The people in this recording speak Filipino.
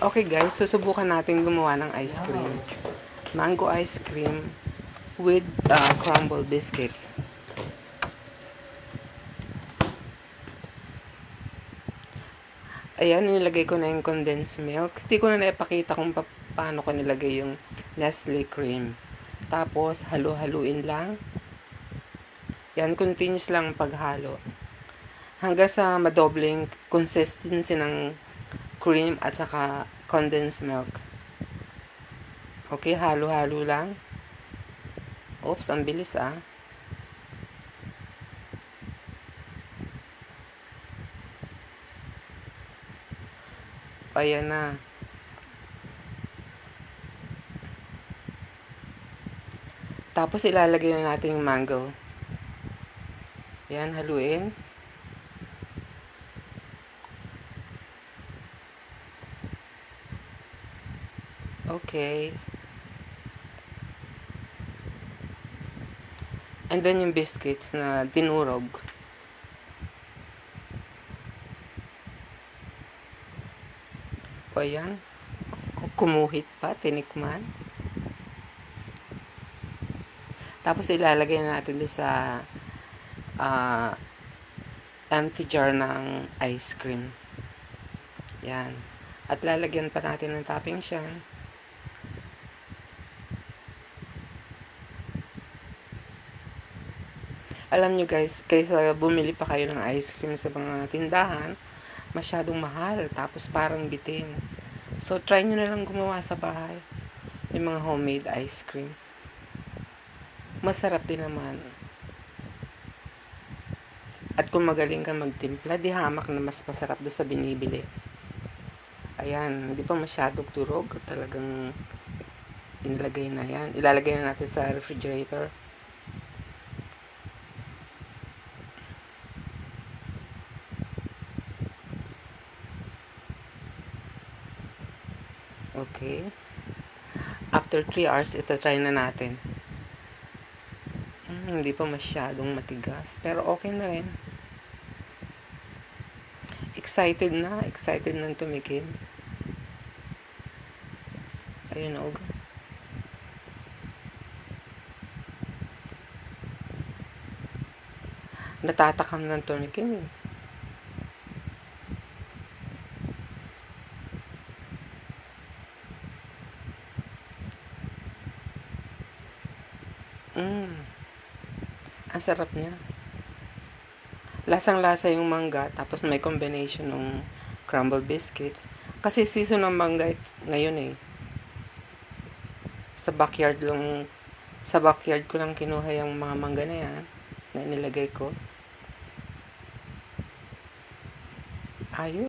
Okay guys, susubukan natin gumawa ng ice cream. Mango ice cream with crumble biscuits. Ayan, nilagay ko na yung condensed milk. Hindi ko na naipakita kung paano ko nilagay yung Nestle cream. Tapos, halu-haluin lang. Yan, continuous lang paghalo. Hanggang sa madoble yung consistency ng cream at saka condensed milk. Okay, halo-halo lang. Oops, ang bilis ah. Ayan na. Tapos ilalagay na natin yung mango. Ayan, haluin. Okay. And then yung biscuits na dinurog. O ayan. Kumuhit pa, tinikman. Tapos ilalagay na natin doon sa empty jar ng ice cream. Yan. At lalagyan pa natin ng topping siya. Alam nyo guys, kaysa bumili pa kayo ng ice cream sa mga tindahan, masyadong mahal, tapos parang bitin. So, try nyo na lang gumawa sa bahay. Yung mga homemade ice cream. Masarap din naman. At kung magaling ka magtimpla, di hamak na mas masarap doon sa binibili. Ayan, hindi pa masyadong turog. Talagang inilagay na yan. Ilalagay na natin sa refrigerator. Okay. After 3 hours, ito try na natin. Hindi pa masyadong matigas. Pero okay na rin. Excited na tumikim. Ayun na, natatakam ng tumikim. Ang sarap niya. Lasang-lasa yung mangga, tapos may combination ng crumble biscuits. Kasi season ng mangga ngayon eh. Sa backyard ko lang kinuha yung mga mangga na yan, na nilagay ko. Ayun.